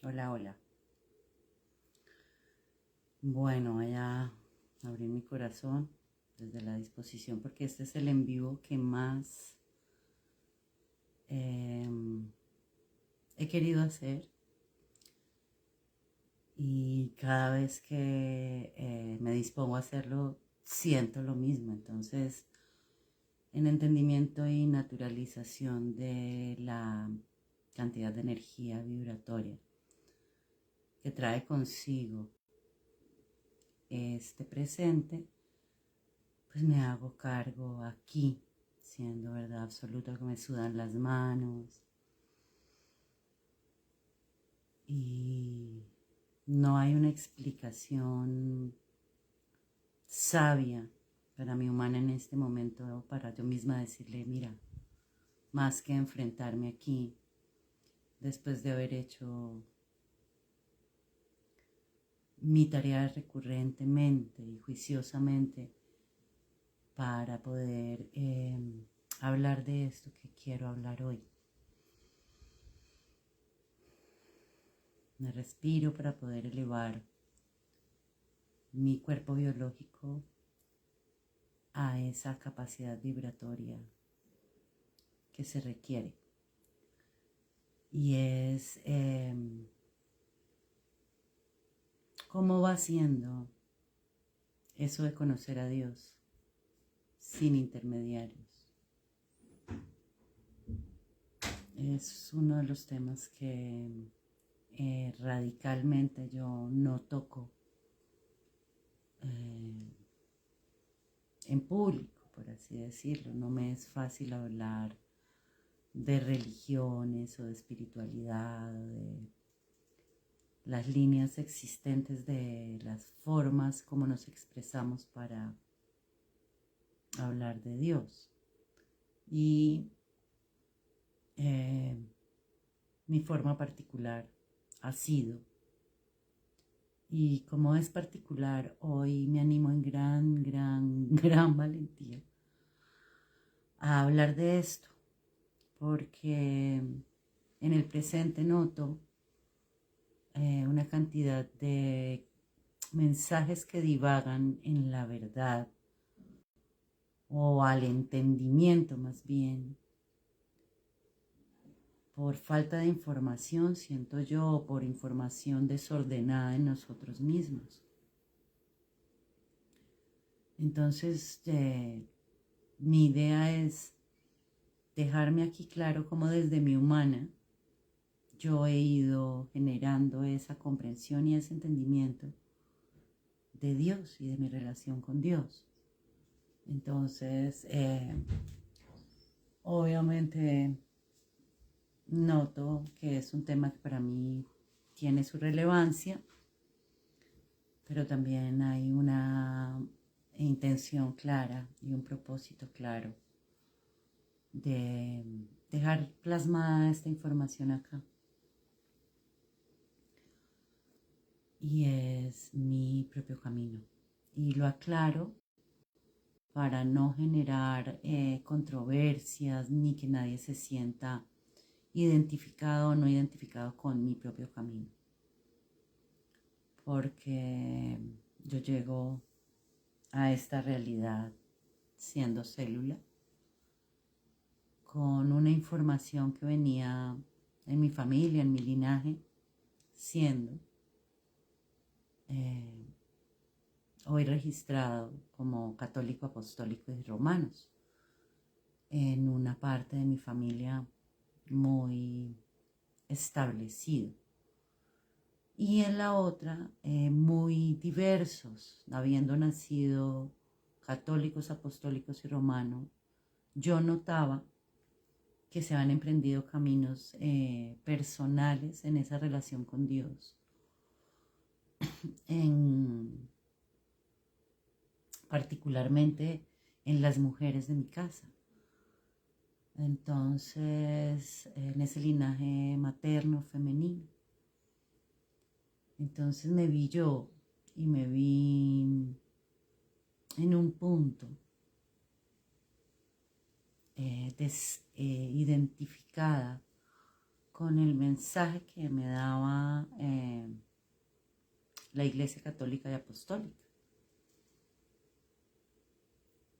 Hola, hola. Bueno, voy a abrir mi corazón desde la disposición porque este es el en vivo que más he querido hacer y cada vez que me dispongo a hacerlo siento lo mismo. Entonces, en entendimiento y naturalización de la cantidad de energía vibratoria que trae consigo este presente, pues me hago cargo aquí, siendo verdad absoluta que me sudan las manos y no hay una explicación sabia para mi humana en este momento para yo misma decirle, mira, más que enfrentarme aquí después de haber hecho mi tarea recurrentemente y juiciosamente para poder hablar de esto que quiero hablar hoy. Me respiro para poder elevar mi cuerpo biológico a esa capacidad vibratoria que se requiere. Y es cómo va siendo eso de conocer a Dios sin intermediarios. Es uno de los temas que radicalmente yo no toco en público, por así decirlo. No me es fácil hablar de religiones o de espiritualidad, o de las líneas existentes de las formas como nos expresamos para hablar de Dios. Y mi forma particular ha sido, y como es particular, hoy me animo en gran valentía a hablar de esto, porque en el presente noto una cantidad de mensajes que divagan en la verdad o al entendimiento más bien, por falta de información, siento yo, o por información desordenada en nosotros mismos. Entonces, mi idea es dejarme aquí claro cómo desde mi humana yo he ido generando esa comprensión y ese entendimiento de Dios y de mi relación con Dios. Entonces, obviamente noto que es un tema que para mí tiene su relevancia, pero también hay una intención clara y un propósito claro de dejar plasmada esta información acá. Y es mi propio camino. Y lo aclaro para no generar controversias ni que nadie se sienta identificado o no identificado con mi propio camino. Porque yo llego a esta realidad siendo célula, con una información que venía en mi familia, en mi linaje, siendo hoy registrado como católico, apostólico y romanos, en una parte de mi familia muy establecido y en la otra muy diversos, habiendo nacido católicos, apostólicos y romanos. Yo notaba que se han emprendido caminos personales en esa relación con Dios, particularmente en las mujeres de mi casa. Entonces, en ese linaje materno, femenino. Entonces me vi yo y me vi en un punto identificada con el mensaje que me daba la Iglesia Católica y Apostólica.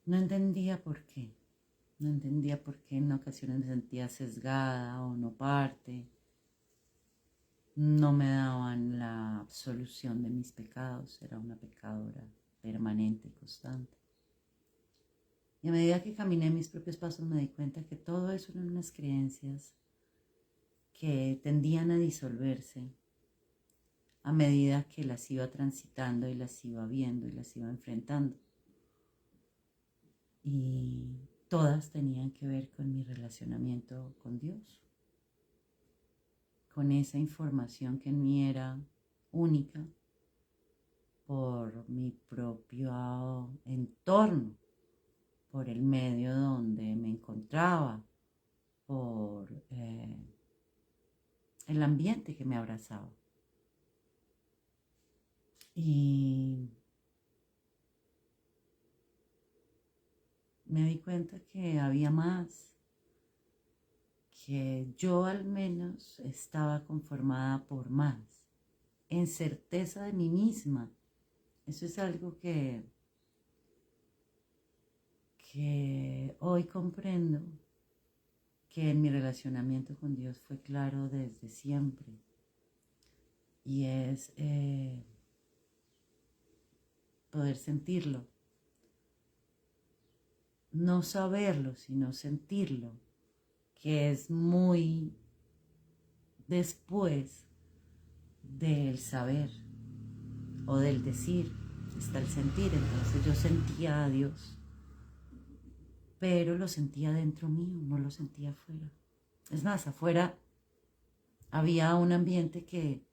No entendía por qué. No entendía por qué en ocasiones me sentía sesgada o no parte. No me daban la absolución de mis pecados. Era una pecadora permanente y constante. Y a medida que caminé mis propios pasos me di cuenta que todo eso eran unas creencias que tendían a disolverse a medida que las iba transitando y las iba viendo y las iba enfrentando. Y todas tenían que ver con mi relacionamiento con Dios, con esa información que en mí era única por mi propio entorno, por el medio donde me encontraba, por el ambiente que me abrazaba. Y me di cuenta que había más, que yo al menos estaba conformada por más, en certeza de mí misma. Eso es algo que hoy comprendo, que en mi relacionamiento con Dios fue claro desde siempre. Y es poder sentirlo. No saberlo, sino sentirlo, que es muy después del saber o del decir, está el sentir. Entonces yo sentía a Dios, pero lo sentía dentro mío, no lo sentía afuera. Es más, afuera había un ambiente que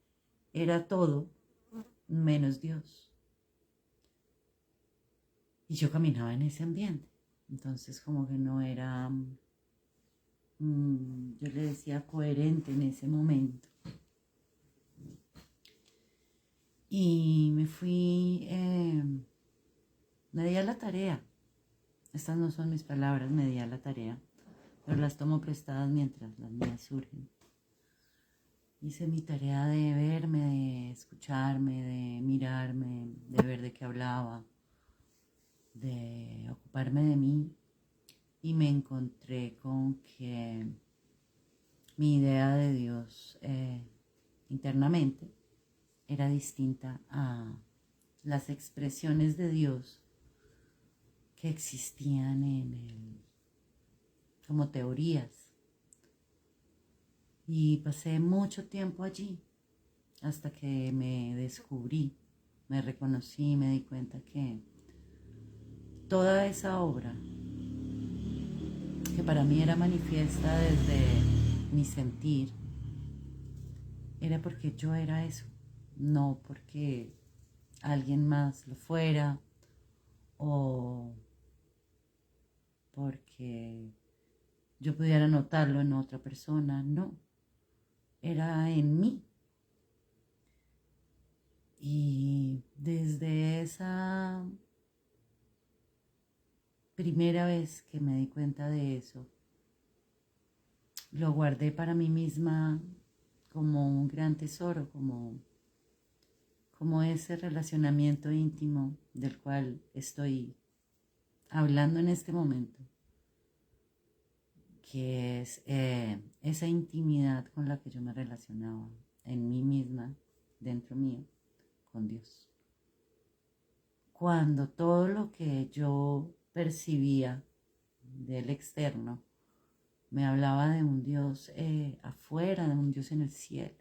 era todo menos Dios. Y yo caminaba en ese ambiente. Entonces como que no era, yo le decía, coherente en ese momento. Y me fui, me di a la tarea. Estas no son mis palabras, me di a la tarea, pero las tomo prestadas mientras las mías surgen. Hice mi tarea de verme, de escucharme, de mirarme, de ver de qué hablaba, de ocuparme de mí, y me encontré con que mi idea de Dios internamente era distinta a las expresiones de Dios que existían como teorías. Y pasé mucho tiempo allí hasta que me descubrí, me reconocí, me di cuenta que toda esa obra, que para mí era manifiesta desde mi sentir, era porque yo era eso, no porque alguien más lo fuera o porque yo pudiera notarlo en otra persona, no, era en mí. Y desde esa primera vez que me di cuenta de eso, lo guardé para mí misma como un gran tesoro, como ese relacionamiento íntimo del cual estoy hablando en este momento, que es esa intimidad con la que yo me relacionaba en mí misma, dentro mío, con Dios. Cuando todo lo que yo percibía del externo me hablaba de un Dios afuera, de un Dios en el cielo.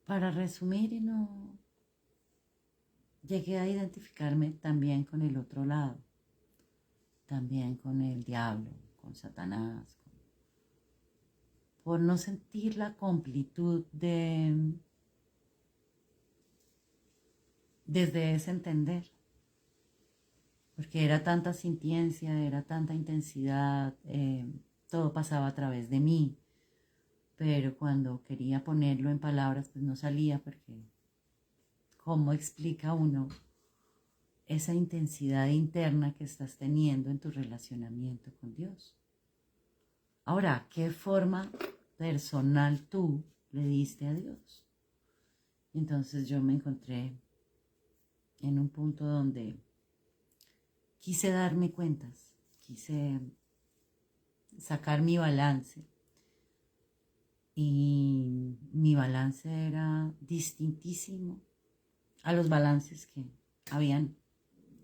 Para resumir, y no llegué a identificarme también con el otro lado, también con el diablo, con Satanás, por no sentir la completud desde ese entender, porque era tanta sintiencia, era tanta intensidad, todo pasaba a través de mí, pero cuando quería ponerlo en palabras, pues no salía, porque ¿cómo explica uno esa intensidad interna que estás teniendo en tu relacionamiento con Dios? Ahora, ¿qué forma personal tú le diste a Dios? Entonces yo me encontré en un punto donde quise darme cuentas, quise sacar mi balance. Y mi balance era distintísimo a los balances que habían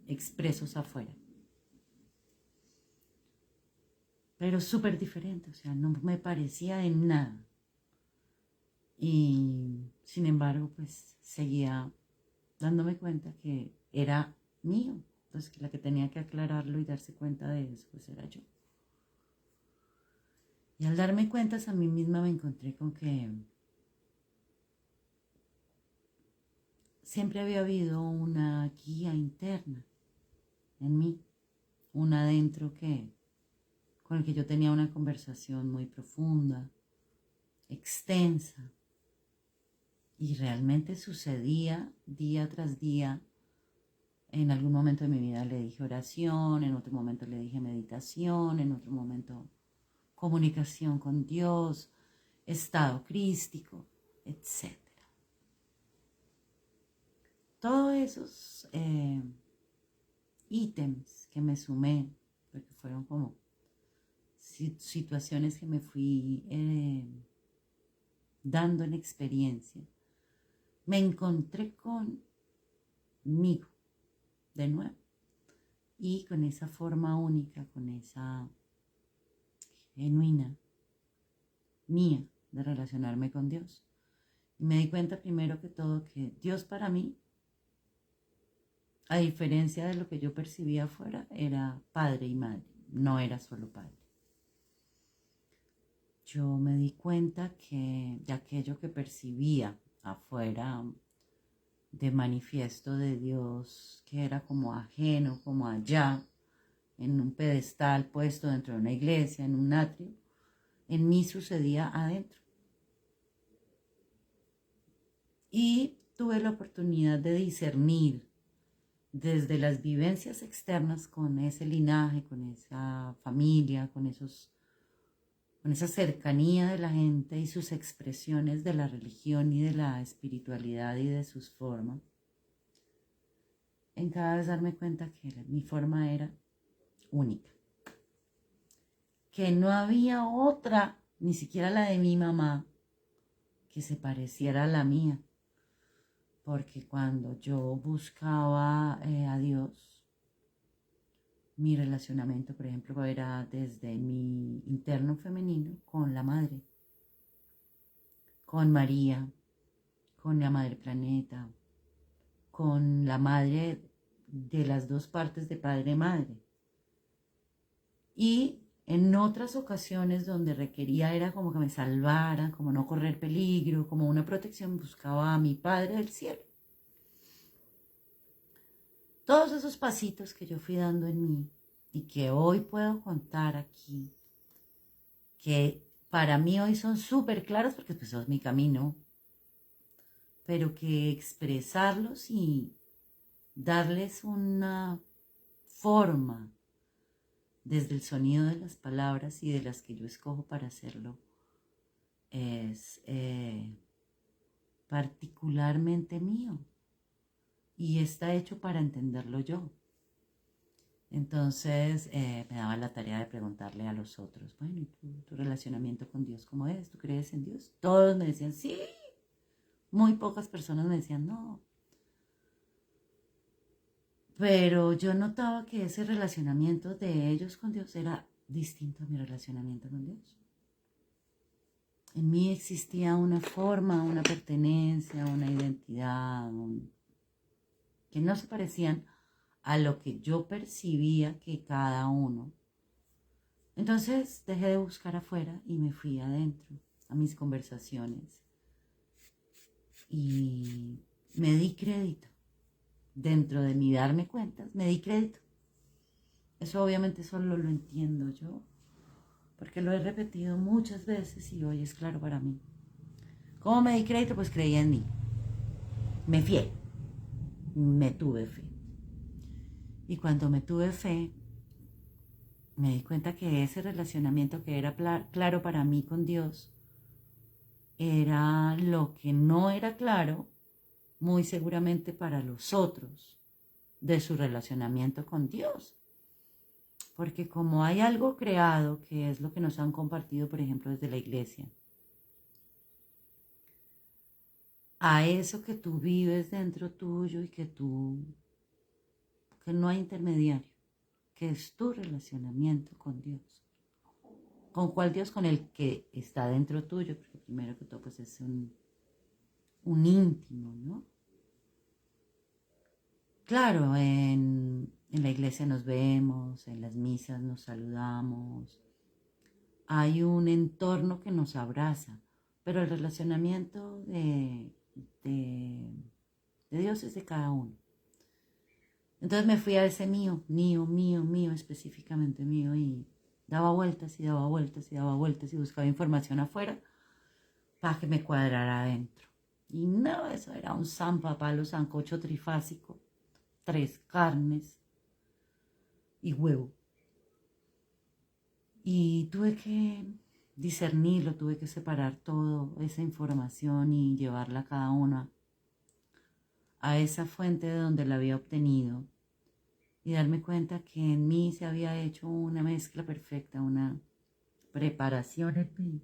expresos afuera. Pero súper diferente, o sea, no me parecía en nada. Y sin embargo, pues seguía dándome cuenta que era mío. Entonces, que la que tenía que aclararlo y darse cuenta de eso, pues era yo. Y al darme cuentas a mí misma me encontré con que siempre había habido una guía interna en mí, una adentro con el que yo tenía una conversación muy profunda, extensa, y realmente sucedía día tras día. En algún momento de mi vida le dije oración, en otro momento le dije meditación, en otro momento comunicación con Dios, estado crístico, etc. Todos esos ítems que me sumé, porque fueron como situaciones que me fui dando en experiencia, me encontré conmigo de nuevo y con esa forma única, con esa genuina mía de relacionarme con Dios. Y me di cuenta primero que todo que Dios para mí, a diferencia de lo que yo percibía afuera, era padre y madre, no era solo padre. Yo me di cuenta que de aquello que percibía afuera de manifiesto de Dios, que era como ajeno, como allá, en un pedestal puesto dentro de una iglesia, en un atrio, en mí sucedía adentro. Y tuve la oportunidad de discernir desde las vivencias externas con ese linaje, con esa familia, con esa cercanía de la gente y sus expresiones de la religión y de la espiritualidad y de sus formas, en cada vez darme cuenta que mi forma era única, que no había otra, ni siquiera la de mi mamá, que se pareciera a la mía, porque cuando yo buscaba a Dios, mi relacionamiento, por ejemplo, era desde mi interno femenino con la madre, con María, con la madre planeta, con la madre de las dos partes de padre y madre. Y en otras ocasiones donde requería era como que me salvaran, como no correr peligro, como una protección, buscaba a mi Padre del cielo. Todos esos pasitos que yo fui dando en mí y que hoy puedo contar aquí, que para mí hoy son súper claros porque pues eso es mi camino, pero que expresarlos y darles una forma desde el sonido de las palabras y de las que yo escojo para hacerlo es particularmente mío y está hecho para entenderlo yo. Entonces me daba la tarea de preguntarle a los otros, bueno, ¿y tu relacionamiento con Dios cómo es? ¿Tú crees en Dios? Todos me decían sí, muy pocas personas me decían no. Pero yo notaba que ese relacionamiento de ellos con Dios era distinto a mi relacionamiento con Dios. En mí existía una forma, una pertenencia, una identidad, que no se parecían a lo que yo percibía que cada uno. Entonces dejé de buscar afuera y me fui adentro, a mis conversaciones. Y me di crédito. Dentro de mi darme cuentas, me di crédito. Eso obviamente solo lo entiendo yo, porque lo he repetido muchas veces y hoy es claro para mí. ¿Cómo me di crédito? Pues creía en mí. Me fié. Me tuve fe. Y cuando me tuve fe, me di cuenta que ese relacionamiento que era claro para mí con Dios era lo que no era claro muy seguramente para los otros de su relacionamiento con Dios. Porque como hay algo creado, que es lo que nos han compartido, por ejemplo, desde la iglesia, a eso que tú vives dentro tuyo y que no hay intermediario, que es tu relacionamiento con Dios. ¿Con cuál Dios? Con el que está dentro tuyo, porque primero que todo pues es un íntimo, ¿no? Claro, en la iglesia nos vemos, en las misas nos saludamos, hay un entorno que nos abraza, pero el relacionamiento de, de Dios es de cada uno. Entonces me fui a ese mío, específicamente mío, y daba vueltas y daba vueltas y daba vueltas y buscaba información afuera para que me cuadrara adentro. Y no, eso era un zampapalo, sancocho trifásico, 3 carnes y huevo. Y tuve que discernirlo, tuve que separar toda esa información y llevarla a cada una a esa fuente de donde la había obtenido y darme cuenta que en mí se había hecho una mezcla perfecta, una preparación en mí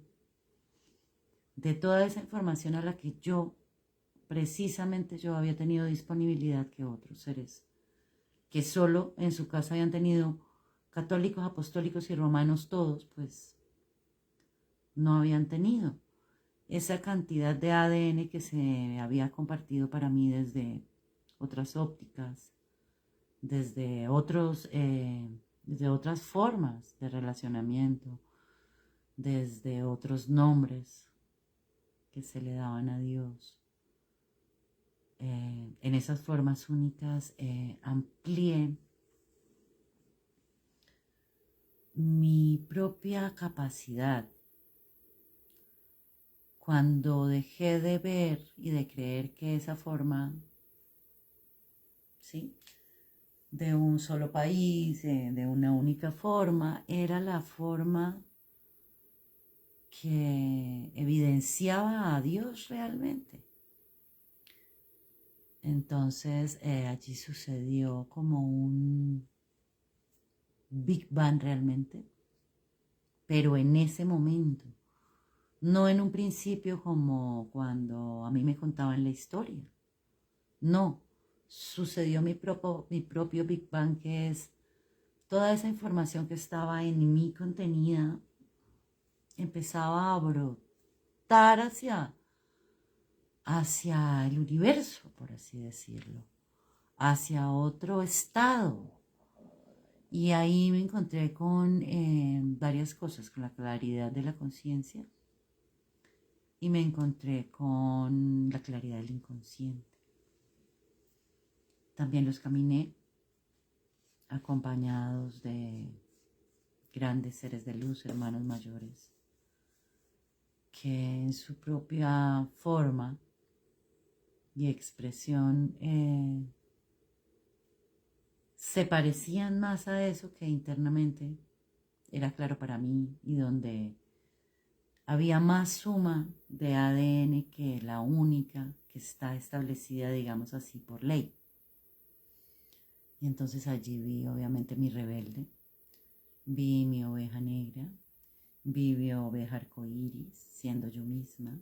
de toda esa información a la que precisamente yo había tenido disponibilidad que otros seres, que solo en su casa habían tenido católicos, apostólicos y romanos todos, pues no habían tenido esa cantidad de ADN que se había compartido para mí desde otras ópticas, desde otras formas de relacionamiento, desde otros nombres que se le daban a Dios. En esas formas únicas amplié mi propia capacidad cuando dejé de ver y de creer que esa forma, ¿sí?, de un solo país, de una única forma, era la forma que evidenciaba a Dios realmente. Entonces allí sucedió como un Big Bang realmente, pero en ese momento, no en un principio como cuando a mí me contaban la historia. No, sucedió mi propio Big Bang, que es toda esa información que estaba en mí contenida, empezaba a brotar hacia el universo, por así decirlo, hacia otro estado. Y ahí me encontré con varias cosas, con la claridad de la conciencia y me encontré con la claridad del inconsciente. También los caminé acompañados de grandes seres de luz, hermanos mayores, que en su propia forma y expresión se parecían más a eso que internamente era claro para mí y donde había más suma de ADN que la única que está establecida, digamos así, por ley. Y entonces allí vi obviamente mi rebelde, vi mi oveja negra, vi mi oveja arcoíris, siendo yo misma,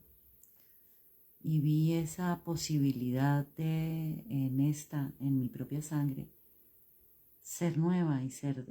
y vi esa posibilidad de en mi propia sangre, ser nueva y ser